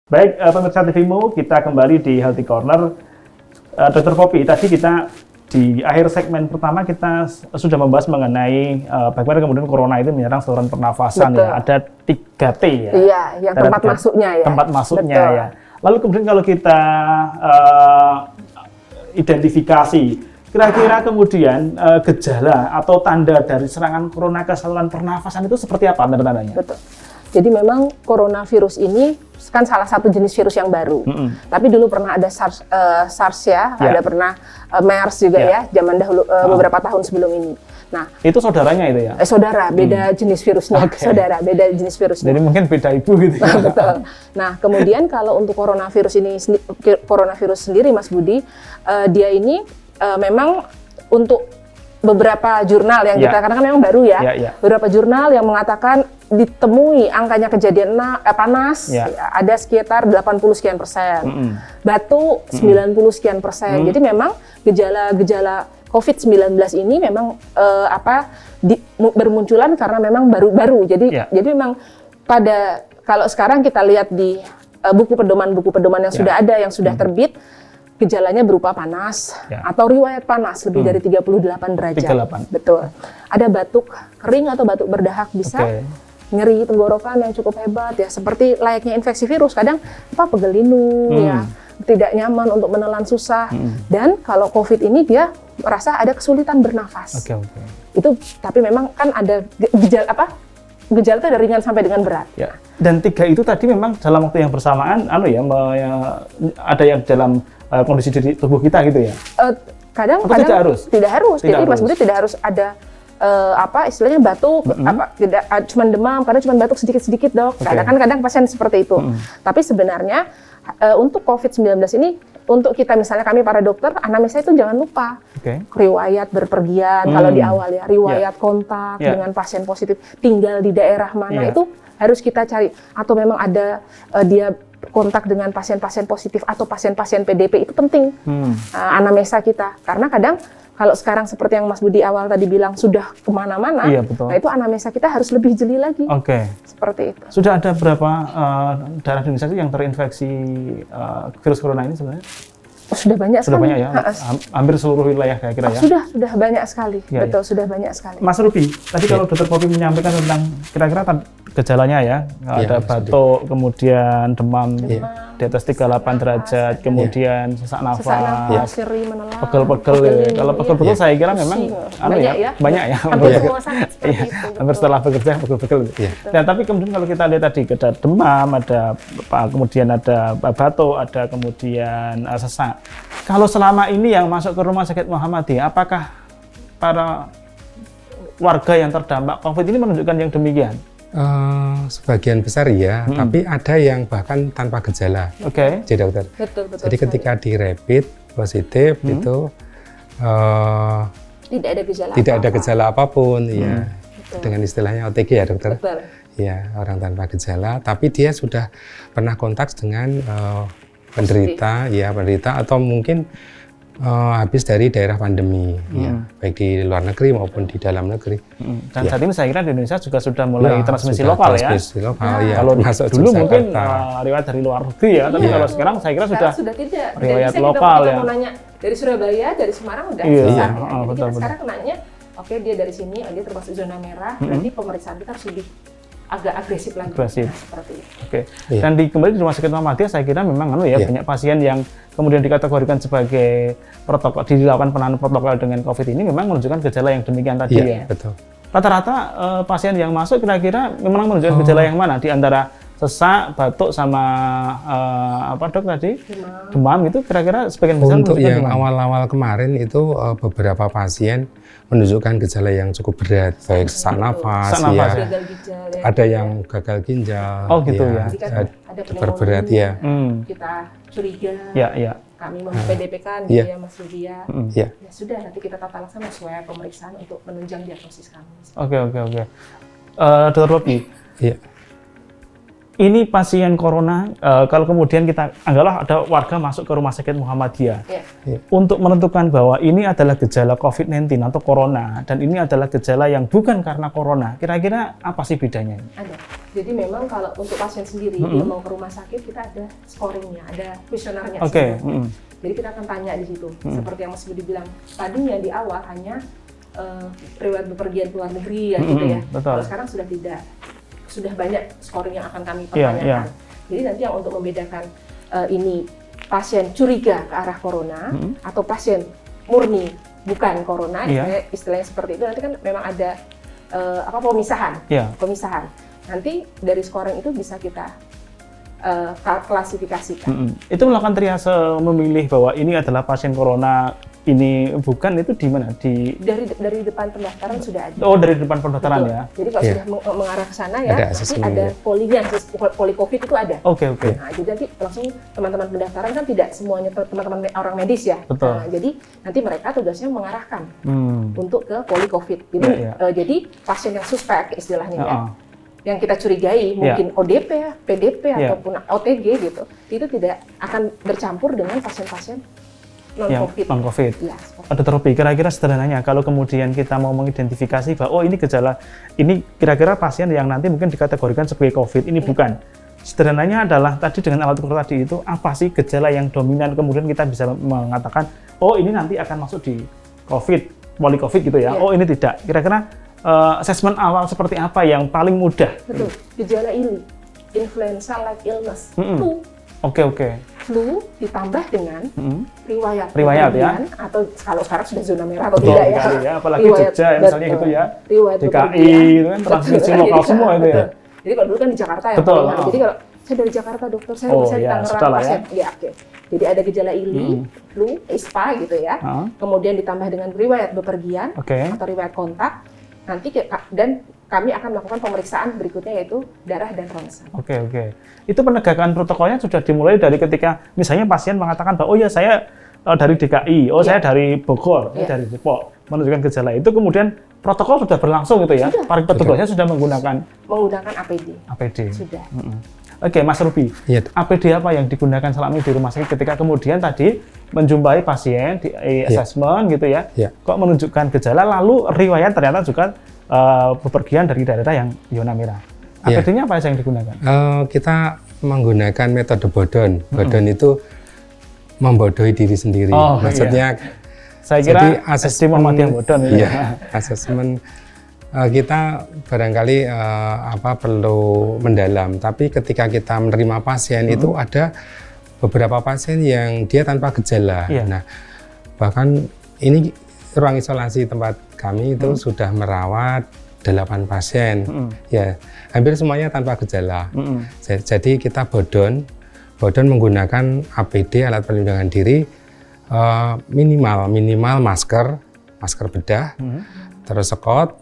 Baik, pemirsa TVMU, kita kembali di Healthy Corner. Dr. Poppy, tadi kita di akhir segmen pertama kita sudah membahas mengenai bagaimana kemudian corona itu menyerang saluran pernafasan. Betul. Ya. Ada 3T ya. Iya, yang tempat masuknya ya. Tempat masuknya. Betul. Ya. Lalu kemudian kalau kita identifikasi, kira-kira kemudian gejala atau tanda dari serangan corona ke saluran pernafasan itu seperti apa tanda-tandanya? Betul. Jadi memang coronavirus ini kan salah satu jenis virus yang baru. Tapi dulu pernah ada SARS ya, ada pernah MERS juga ya, zaman dahulu beberapa tahun sebelum ini. Nah, itu saudaranya itu ya? Saudara, beda jenis virusnya. Okay. Saudara, beda jenis virusnya. Jadi mungkin beda ibu gitu ya? Betul. Nah, kemudian kalau untuk coronavirus sendiri, Mas Budi, dia ini memang untuk beberapa jurnal yang kita, karena kan memang baru ya, beberapa jurnal yang mengatakan ditemui angkanya kejadian panas ada sekitar 80 sekian persen, batuk 90 sekian persen. Jadi memang gejala-gejala COVID-19 ini memang bermunculan karena memang baru-baru. Jadi memang kalau sekarang kita lihat di buku pedoman yang sudah ada, yang sudah terbit, gejalanya berupa panas atau riwayat panas lebih dari 38 derajat. 38. Betul. Ada batuk kering atau batuk berdahak bisa. Nyeri tenggorokan yang cukup hebat ya, seperti layaknya infeksi virus. Kadang pegel linu ya, tidak nyaman untuk menelan susah. Dan kalau COVID ini dia merasa ada kesulitan bernafas. Itu tapi memang kan ada gejala itu dari ringan sampai dengan berat. Ya. Dan 3 itu tadi memang dalam waktu yang bersamaan ada yang dalam kondisi diri tubuh kita gitu ya? Kadang tidak harus. Jadi Mas Budi tidak harus ada istilahnya batuk, tidak cuma demam, karena cuma batuk sedikit-sedikit dok. Kadang pasien seperti itu. Tapi sebenarnya untuk COVID-19 ini, untuk kita misalnya kami para dokter, anamnesa itu jangan lupa riwayat berpergian kalau di awal ya, riwayat kontak dengan pasien positif, tinggal di daerah mana itu harus kita cari. Atau memang ada dia kontak dengan pasien-pasien positif atau pasien-pasien PDP, itu penting anamnesa kita, karena kadang kalau sekarang seperti yang Mas Budi awal tadi bilang sudah kemana-mana, nah itu anamnesa kita harus lebih jeli lagi. Seperti itu. Sudah ada berapa daerah di Indonesia yang terinfeksi virus corona ini sebenarnya? Sudah banyak sekali. Sudah banyak ya? Hampir seluruh wilayah kira-kira ya? Sudah banyak sekali. Betul, sudah banyak sekali. Mas Ruby, tadi kalau Dr. Poppy menyampaikan tentang kira-kira gejalanya ya, ada batuk, kemudian demam di atas 38 derajat, kemudian sesak nafas, nyeri, menelan, pegel-pegel. Kalau pegel-pegel saya kira memang banyak ya. Hampir semua sakit seperti itu. Hampir setelah bekerja pegel-pegel. Nah, tapi kemudian kalau kita lihat tadi ada demam, kemudian ada batuk, ada kemudian sesak. Kalau selama ini yang masuk ke Rumah Sakit Muhammadiyah, apakah para warga yang terdampak COVID ini menunjukkan yang demikian? Sebagian besar ya, tapi ada yang bahkan tanpa gejala. Jadi dokter. Betul, jadi ketika di rapid positif itu tidak ada gejala apapun ya. Dengan istilahnya OTG ya dokter. Betul. Ya, orang tanpa gejala, tapi dia sudah pernah kontak dengan penderita atau mungkin habis dari daerah pandemi, baik di luar negeri maupun di dalam negeri. Dan saat ini saya kira di Indonesia juga sudah mulai transmisi lokal ya. Kalau masuk dulu mungkin riwayat dari luar negeri ya, tapi kalau sekarang saya kira sudah tidak. Riwayat lokal ya. Mau nanya dari Surabaya, dari Semarang udah bisa. Jadi kita sekarang nanya, dia dari sini, dia termasuk zona merah, berarti pemeriksaan kita harus lebih agak agresif lagi. Seperti itu. Dan kembali di Rumah Sakit Muhammadiyah saya kira memang banyak pasien yang kemudian dikategorikan sebagai dilakukan penanganan protokol dengan COVID ini memang menunjukkan gejala yang demikian tadi ya. Betul. Rata-rata pasien yang masuk kira-kira memang menunjukkan gejala yang mana di antara sesak, batuk sama dok tadi? Demam itu kira-kira sebagian besar. Untuk yang awal-awal kemarin itu beberapa pasien menunjukkan gejala yang cukup berat, baik sesak nafas, ada yang gagal ginjal, ada berberat ya. Kita curiga, kami PDP-kan ya Mas Rudi ya. Sudah, nanti kita tata laksana sesuai pemeriksaan untuk menunjang diagnosis kami. Dr. Poppy. ini pasien corona, kalau kemudian kita anggaplah ada warga masuk ke rumah sakit Muhammadiyah, untuk menentukan bahwa ini adalah gejala COVID-19 atau corona, dan ini adalah gejala yang bukan karena corona, kira-kira apa sih bedanya? Ada. Jadi memang kalau untuk pasien sendiri, dia mau ke rumah sakit, kita ada scoringnya, ada kuesionernya. Oke. Jadi kita akan tanya di situ, seperti yang Mas Budi bilang, tadinya di awal hanya riwayat bepergian ke luar negeri, ya gitu ya. Kalau sekarang sudah tidak. Sudah banyak scoring yang akan kami pertanyakan. Jadi nanti yang untuk membedakan ini pasien curiga ke arah corona atau pasien murni bukan corona, istilahnya seperti itu, nanti kan memang ada pemisahan. Pemisahan. Nanti dari scoring itu bisa kita klasifikasikan. Itu melakukan triase memilih bahwa ini adalah pasien corona, ini bukan, itu di mana? Dari depan pendaftaran sudah ada. Oh, dari depan pendaftaran. Betul. Ya. Jadi kalau sudah mengarah ke sana ya, nanti ada polinya, poli COVID itu ada. Oke. Nah, jadi nanti langsung teman-teman pendaftaran kan tidak semuanya teman-teman orang medis ya. Betul. Nah, jadi nanti mereka tugasnya mengarahkan untuk ke poli COVID. Jadi, jadi pasien yang suspek istilahnya ya, yang kita curigai mungkin ODP, PDP ataupun OTG gitu, itu tidak akan bercampur dengan pasien-pasien non-COVID. Ya, Dr. Robi, kira-kira sederhananya kalau kemudian kita mau mengidentifikasi bahwa ini gejala, ini kira-kira pasien yang nanti mungkin dikategorikan sebagai COVID, ini bukan. Sederhananya adalah tadi dengan alat ukur tadi itu, apa sih gejala yang dominan, kemudian kita bisa mengatakan, oh ini nanti akan masuk di COVID, poli COVID gitu ya, oh ini tidak. Kira-kira asesmen awal seperti apa yang paling mudah? Betul, gejala ini, influenza-like illness, flu. Oke. Flu ditambah dengan riwayat ya, atau kalau sekarang sudah zona merah atau tidak ya. Apalagi Jogja misalnya gitu ya, DKI itu kan transmisi lokal semua itu ya. Jadi kalau dulu kan di Jakarta ya, jadi kalau saya dari Jakarta dokter, saya bisa di Tangerang pasien. Ya, oke. Jadi ada gejala ILI, flu, ISPA gitu ya, kemudian ditambah dengan riwayat bepergian atau riwayat kontak, nanti dan kami akan melakukan pemeriksaan berikutnya yaitu darah dan ronsen. Oke. Itu penegakan protokolnya sudah dimulai dari ketika misalnya pasien mengatakan bahwa oh ya saya dari DKI, saya dari Bogor, saya dari Depok, menunjukkan gejala itu, kemudian protokol sudah berlangsung gitu ya. Para petugasnya sudah menggunakan APD. Sudah. Oke, Mas Ruby, APD apa yang digunakan selama ini di rumah sakit ketika kemudian tadi menjumpai pasien di assessment gitu ya, kok menunjukkan gejala lalu riwayat ternyata juga bepergian dari daerah yang zona merah. APD-nya apa yang digunakan? Kita menggunakan metode bodon. Bodon itu membodohi diri sendiri. Maksudnya, saya kira asesmen Muhammadiyah bodon. Asesmen kita barangkali perlu mendalam. Tapi ketika kita menerima pasien itu ada beberapa pasien yang dia tanpa gejala. Nah, bahkan ini ruang isolasi tempat kami itu sudah merawat 8 pasien, ya hampir semuanya tanpa gejala. Jadi kita bodon menggunakan APD, alat perlindungan diri, minimal masker bedah, terus sekot,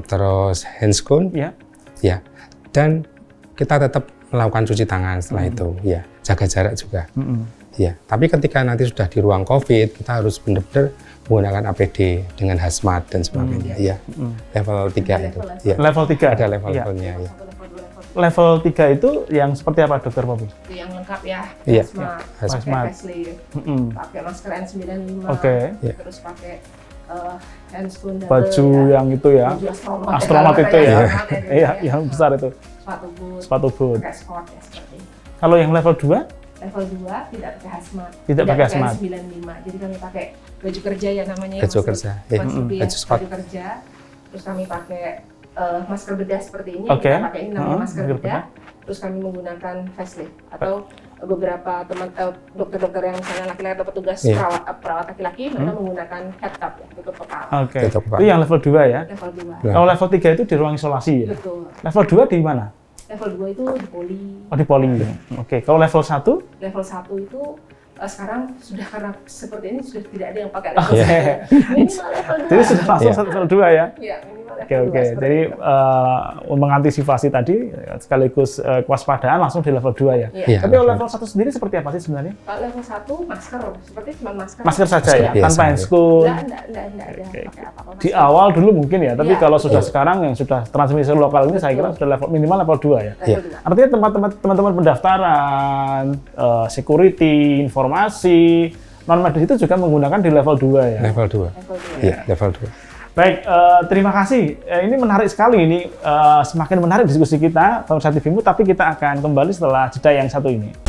terus handscoon, ya, dan kita tetap melakukan cuci tangan setelah itu, ya, jaga jarak juga, ya. Tapi ketika nanti sudah di ruang COVID, kita harus benar-benar menggunakan APD dengan hazmat dan sebagainya, ya. Level 3 itu. Ya. Level 3? Ada level-levelnya, ya. Level 3 itu yang seperti apa, Dokter Poppy? Yang lengkap ya, hazmat, pakai masker N95, terus pakai handscoon, baju yang itu ya, astronaut itu ya, iya, yang besar itu, sepatu boot. Kalau yang level 2? Level 2 tidak pakai hazmat. Tidak pakai hazmat. N95. Jadi kami pakai baju kerja ya namanya. Baju kerja. Baju kerja. Terus kami pakai masker bedah seperti ini. Kita pakai ini namanya masker bedah. Terus kami menggunakan face lift atau beberapa teman dokter-dokter yang misalnya laki-laki atau petugas perawat laki-laki mereka menggunakan head cap ya, tutup kepala. Itu yang level 2 ya. Level 2. Kalau level 3 itu di ruang isolasi ya. Betul. Level 2 di mana? Level 2 itu di poli. Oh, di poli. Oke. Kalau level 1? Level 1 itu sekarang sudah karena seperti ini sudah tidak ada yang pakai level 1. Minimal level 2. Jadi sudah langsung level 2 ya? Iya, minimal level 2. Oke. Jadi mengantisipasi tadi sekaligus kewaspadaan langsung di level 2 ya? Iya. Tapi level 1 sendiri seperti apa sih sebenarnya? Kalau level 1 masker, seperti cuma masker. Masker saja ya? Biasa, Tanpa handscoon? Enggak ada pakai apa-apa. Di awal dulu mungkin ya, tapi Iya. kalau sudah sekarang yang sudah transmisi lokal ini saya kira sudah level minimal level 2 ya? Level 2. Artinya teman-teman pendaftaran, security, informasi, non-medis itu juga menggunakan di level 2 ya? Level 2. Level 2. Iya, level 2. Baik, terima kasih. Ini menarik sekali, ini semakin menarik diskusi kita, Pemirsa TVmu, tapi kita akan kembali setelah jeda yang satu ini.